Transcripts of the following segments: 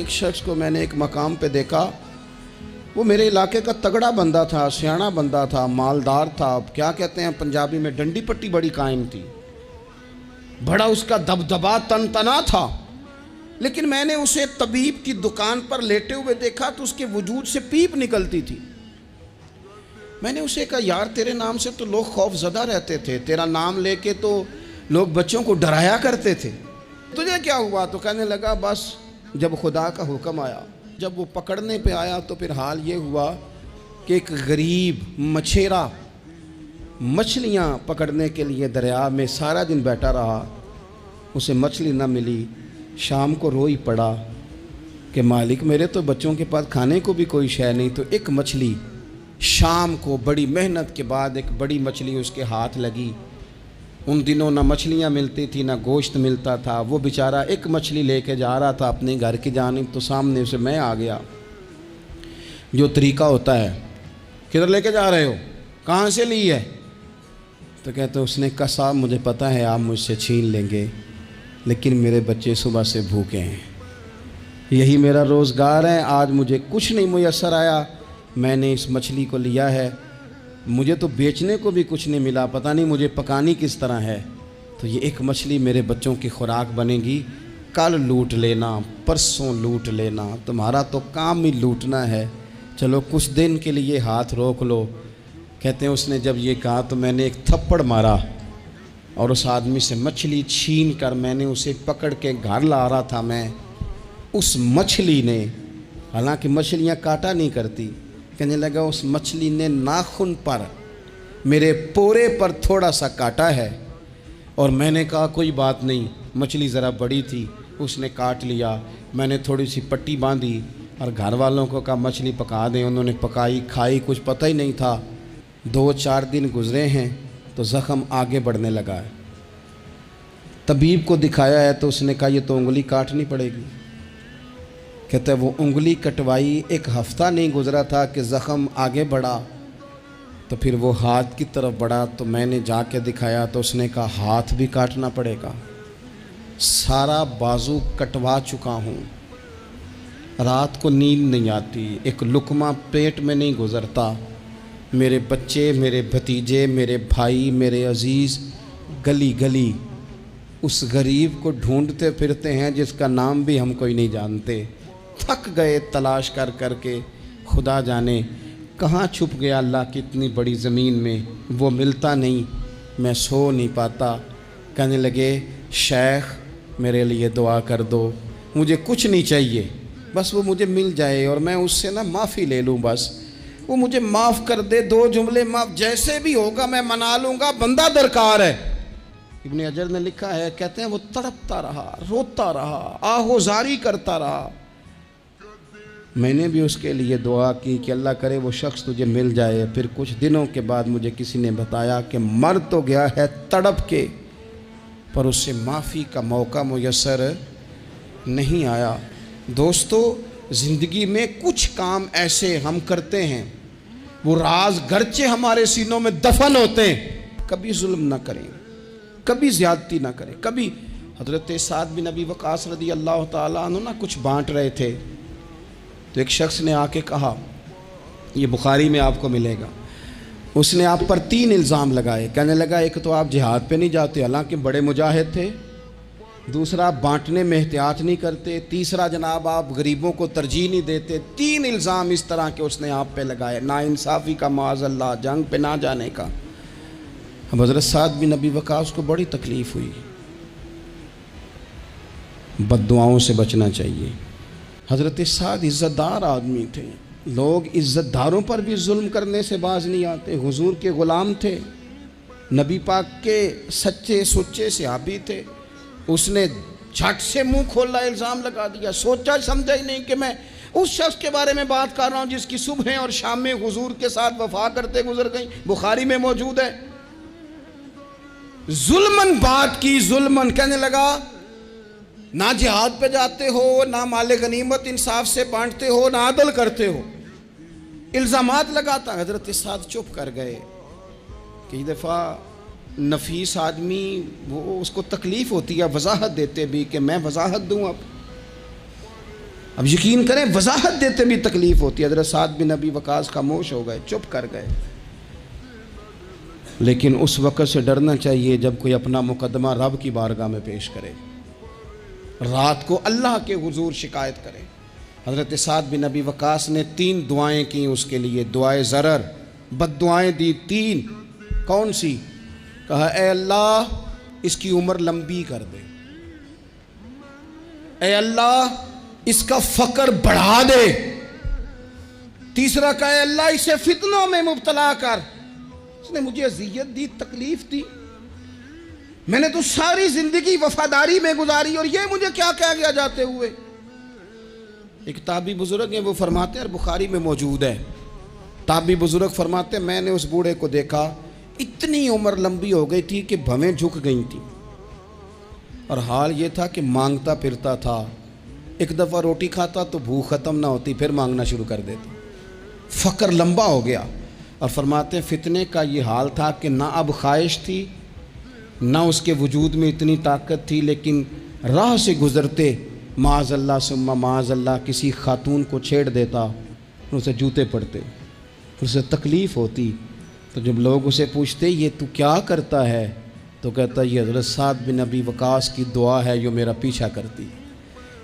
ایک شخص کو میں نے ایک مقام پہ دیکھا، وہ میرے علاقے کا تگڑا بندہ تھا، سیاںا بندہ تھا، مالدار تھا، کیا کہتے ہیں پنجابی میں ڈنڈی پٹی بڑی قائم تھی، بڑا اس کا دبدبا تن تنا تھا۔ لیکن میں نے اسے طبیب کی دکان پر لیٹے ہوئے دیکھا تو اس کے وجود سے پیپ نکلتی تھی۔ میں نے اسے کہا، یار تیرے نام سے تو لوگ خوف زدہ رہتے تھے، تیرا نام لے کے تو لوگ بچوں کو ڈرایا کرتے تھے، تجھے کیا ہوا؟ تو کہنے لگا، بس جب خدا کا حکم آیا، جب وہ پکڑنے پہ آیا تو پھر حال یہ ہوا کہ ایک غریب مچھیرا مچھلیاں پکڑنے کے لیے دریا میں سارا دن بیٹھا رہا، اسے مچھلی نہ ملی، شام کو روئی پڑا کہ مالک میرے تو بچوں کے پاس کھانے کو بھی کوئی شے نہیں۔ تو ایک مچھلی شام کو بڑی محنت کے بعد ایک بڑی مچھلی اس کے ہاتھ لگی۔ ان دنوں نہ مچھلیاں ملتی تھی نہ گوشت ملتا تھا، وہ بیچارہ ایک مچھلی لے کے جا رہا تھا اپنے گھر کی جانب، تو سامنے اسے میں آ گیا۔ جو طریقہ ہوتا ہے، کدھر لے کے جا رہے ہو، کہاں سے لی ہے؟ تو کہتے اس نے کہا، صاحب مجھے پتہ ہے آپ مجھ سے چھین لیں گے، لیکن میرے بچے صبح سے بھوکے ہیں، یہی میرا روزگار ہے، آج مجھے کچھ نہیں میسر آیا، میں نے اس مچھلی کو لیا ہے، مجھے تو بیچنے کو بھی کچھ نہیں ملا، پتہ نہیں مجھے پکانی کس طرح ہے، تو یہ ایک مچھلی میرے بچوں کی خوراک بنے گی، کل لوٹ لینا، پرسوں لوٹ لینا، تمہارا تو کام ہی لوٹنا ہے، چلو کچھ دن کے لیے ہاتھ روک لو۔ کہتے ہیں اس نے جب یہ کہا تو میں نے ایک تھپڑ مارا اور اس آدمی سے مچھلی چھین کر میں نے اسے پکڑ کے گھر لا رہا تھا میں، اس مچھلی نے، حالانکہ مچھلیاں کاٹا نہیں کرتی، کہنے لگا اس مچھلی نے ناخن پر میرے پورے پر تھوڑا سا کاٹا ہے، اور میں نے کہا کوئی بات نہیں، مچھلی ذرا بڑی تھی، اس نے کاٹ لیا، میں نے تھوڑی سی پٹی باندھی اور گھر والوں کو کہا مچھلی پکا دیں، انہوں نے پکائی کھائی، کچھ پتہ ہی نہیں تھا۔ 2-4 دن گزرے ہیں تو زخم آگے بڑھنے لگا ہے، طبیب کو دکھایا ہے تو اس نے کہا یہ تو انگلی کاٹنی پڑے گی۔ کہتا ہے وہ انگلی کٹوائی، 1 ہفتہ نہیں گزرا تھا کہ زخم آگے بڑھا، تو پھر وہ ہاتھ کی طرف بڑھا تو میں نے جا کے دکھایا تو اس نے کہا ہاتھ بھی کاٹنا پڑے گا، سارا بازو کٹوا چکا ہوں، رات کو نیند نہیں آتی، ایک لقمہ پیٹ میں نہیں گزرتا، میرے بچے، میرے بھتیجے، میرے بھائی، میرے عزیز گلی گلی اس غریب کو ڈھونڈتے پھرتے ہیں جس کا نام بھی ہم کوئی نہیں جانتے، تھک گئے تلاش کر کر کے، خدا جانے کہاں چھپ گیا اللہ کی اتنی بڑی زمین میں، وہ ملتا نہیں، میں سو نہیں پاتا۔ کہنے لگے شیخ میرے لیے دعا کر دو، مجھے کچھ نہیں چاہیے، بس وہ مجھے مل جائے اور میں اس سے معافی لے لوں، بس وہ مجھے معاف کر دے، 2 جملے معاف، جیسے بھی ہوگا میں منا لوں گا، بندہ درکار ہے۔ ابن حجر نے لکھا ہے، کہتے ہیں وہ تڑپتا رہا، روتا رہا، آہوزاری کرتا رہا، میں نے بھی اس کے لیے دعا کی کہ اللہ کرے وہ شخص تجھے مل جائے۔ پھر کچھ دنوں کے بعد مجھے کسی نے بتایا کہ مر تو گیا ہے تڑپ کے، پر اس سے معافی کا موقع میسر نہیں آیا۔ دوستو زندگی میں کچھ کام ایسے ہم کرتے ہیں، وہ راز گرچہ ہمارے سینوں میں دفن ہوتے ہیں، کبھی ظلم نہ کریں، کبھی زیادتی نہ کریں۔ کبھی حضرت سعد بن ابی وقاص رضی اللہ تعالیٰ عنہ کچھ بانٹ رہے تھے تو ایک شخص نے آ کے کہا، یہ بخاری میں آپ کو ملے گا، اس نے آپ پر 3 الزام لگائے، کہنے لگا ایک تو آپ جہاد پہ نہیں جاتے حالانکہ بڑے مجاہد تھے، دوسرا آپ بانٹنے میں احتیاط نہیں کرتے، تیسرا جناب آپ غریبوں کو ترجیح نہیں دیتے۔ 3 الزام اس طرح کے اس نے آپ پہ لگائے، ناانصافی کا، معاذ اللہ، جنگ پہ نہ جانے کا۔ اب حضرت سعد بن ابی وقاص کو بڑی تکلیف ہوئی، بد دعاؤں سے بچنا چاہیے۔ حضرت سعد عزت دار آدمی تھے، لوگ عزت داروں پر بھی ظلم کرنے سے باز نہیں آتے، حضور کے غلام تھے، نبی پاک کے سچے سچے صحابی تھے، اس نے جھٹ سے منہ کھولا الزام لگا دیا، سوچا سمجھا ہی نہیں کہ میں اس شخص کے بارے میں بات کر رہا ہوں جس کی صبح اور شام میں حضور کے ساتھ وفا کرتے گزر گئیں، بخاری میں موجود ہے۔ ظلمن بات کی، ظلمن، کہنے لگا نہ جہاد پہ جاتے ہو، نہ مال غنیمت انصاف سے بانٹتے ہو، نہ عدل کرتے ہو، الزامات لگاتا۔ حضرت سعد چپ کر گئے۔ کئی دفعہ نفیس آدمی وہ اس کو تکلیف ہوتی ہے وضاحت دیتے بھی کہ میں وضاحت دوں، اب اب یقین کریں وضاحت دیتے بھی تکلیف ہوتی ہے. حضرت سعد بن ابی وقاص خاموش ہو گئے, چپ کر گئے. لیکن اس وقت سے ڈرنا چاہیے جب کوئی اپنا مقدمہ رب کی بارگاہ میں پیش کرے, رات کو اللہ کے حضور شکایت کرے. حضرت سعد بن ابی وقاص نے 3 دعائیں کی اس کے لیے, دعائے ضرر, بد دعائیں دی 3. کون سی؟ کہا اے اللہ اس کی عمر لمبی کر دے, اے اللہ اس کا فقر بڑھا دے. تیسرا کہا اے اللہ اسے فتنوں میں مبتلا کر. اس نے مجھے اذیت دی, تکلیف دی, میں نے تو ساری زندگی وفاداری میں گزاری اور یہ مجھے کیا کہہ گیا جاتے ہوئے. ایک تابعی بزرگ ہیں, وہ فرماتے ہیں اور بخاری میں موجود ہے, تابعی بزرگ فرماتے ہیں میں نے اس بوڑھے کو دیکھا, اتنی عمر لمبی ہو گئی تھی کہ بھویں جھک گئی تھیں, اور حال یہ تھا کہ مانگتا پھرتا تھا. ایک دفعہ روٹی کھاتا تو بھوک ختم نہ ہوتی, پھر مانگنا شروع کر دیتا. فقر لمبا ہو گیا. اور فرماتے ہیں فتنے کا یہ حال تھا کہ نہ اب خواہش تھی نہ اس کے وجود میں اتنی طاقت تھی, لیکن راہ سے گزرتے معاذ اللہ ثم معاذ اللہ کسی خاتون کو چھیڑ دیتا, اسے جوتے پڑتے, اسے تکلیف ہوتی. تو جب لوگ اسے پوچھتے یہ تو کیا کرتا ہے, تو کہتا یہ حضرت سعد بن ابی وقاص کی دعا ہے جو میرا پیچھا کرتی.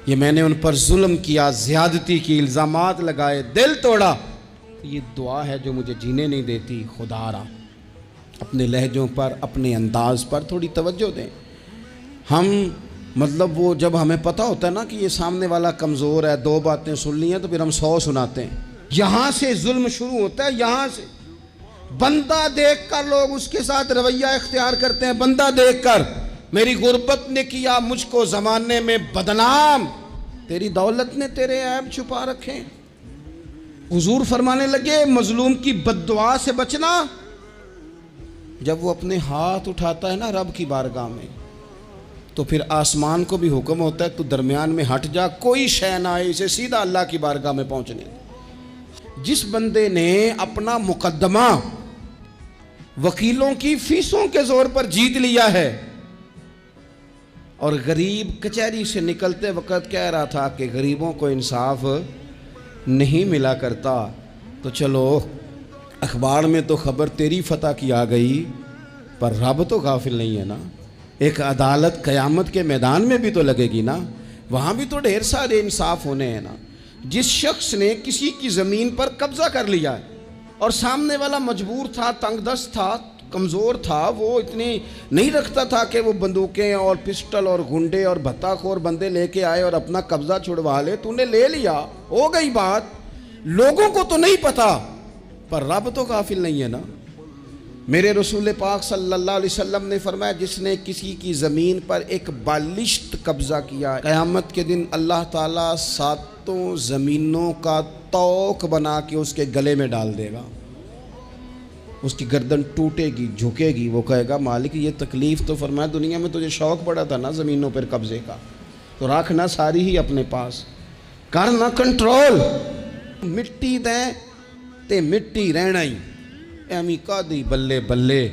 یہ میں نے ان پر ظلم کیا, زیادتی کی, الزامات لگائے, دل توڑا, یہ دعا ہے جو مجھے جینے نہیں دیتی. خدا را اپنے لہجوں پر, اپنے انداز پر تھوڑی توجہ دیں. ہم مطلب وہ جب ہمیں پتہ ہوتا ہے نا کہ یہ سامنے والا کمزور ہے, 2 باتیں سن لی ہیں تو پھر ہم 100 سناتے ہیں. یہاں سے ظلم شروع ہوتا ہے, یہاں سے. بندہ دیکھ کر لوگ اس کے ساتھ رویہ اختیار کرتے ہیں. بندہ دیکھ کر میری غربت نے کیا مجھ کو زمانے میں بدنام, تیری دولت نے تیرے عیب چھپا رکھے. حضور فرمانے لگے مظلوم کی بد دعا سے بچنا. جب وہ اپنے ہاتھ اٹھاتا ہے نا رب کی بارگاہ میں, تو پھر آسمان کو بھی حکم ہوتا ہے تو درمیان میں ہٹ جا, کوئی شے نہ آئے اسے سیدھا اللہ کی بارگاہ میں پہنچنے. جس بندے نے اپنا مقدمہ وکیلوں کی فیسوں کے زور پر جیت لیا ہے, اور غریب کچہری سے نکلتے وقت کہہ رہا تھا کہ غریبوں کو انصاف نہیں ملا کرتا, تو چلو اخبار میں تو خبر تیری فتح کی آ گئی, پر رب تو غافل نہیں ہے نا. ایک عدالت قیامت کے میدان میں بھی تو لگے گی نا, وہاں بھی تو ڈھیر سارے انصاف ہونے ہیں نا. جس شخص نے کسی کی زمین پر قبضہ کر لیا ہے اور سامنے والا مجبور تھا, تنگ دست تھا, کمزور تھا, وہ اتنی نہیں رکھتا تھا کہ وہ بندوقیں اور پسٹل اور گنڈے اور بھتہ خور بندے لے کے آئے اور اپنا قبضہ چھڑوا لے, تو نے لے لیا, ہو گئی بات. لوگوں کو تو نہیں پتا, پر رب تو غافل نہیں ہے نا. میرے رسول پاک صلی اللہ علیہ وسلم نے فرمایا جس نے کسی کی زمین پر ایک بالشت قبضہ کیا, قیامت کے دن اللہ تعالیٰ 7 زمینوں کا توق بنا کے اس کے گلے میں ڈال دے گا. اس کی گردن ٹوٹے گی, جھکے گی, وہ کہے گا مالک یہ تکلیف تو فرمایا دنیا میں تجھے شوق پڑا تھا نا زمینوں پر قبضے کا, تو رکھنا ساری ہی اپنے پاس, کرنا کنٹرول. مٹی دیں تے مٹی رہنا ہی, ایمی کادی بلے بلے,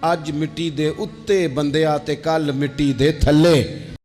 اج مٹی دے اتے بندے آتے کل مٹی دے تھلے.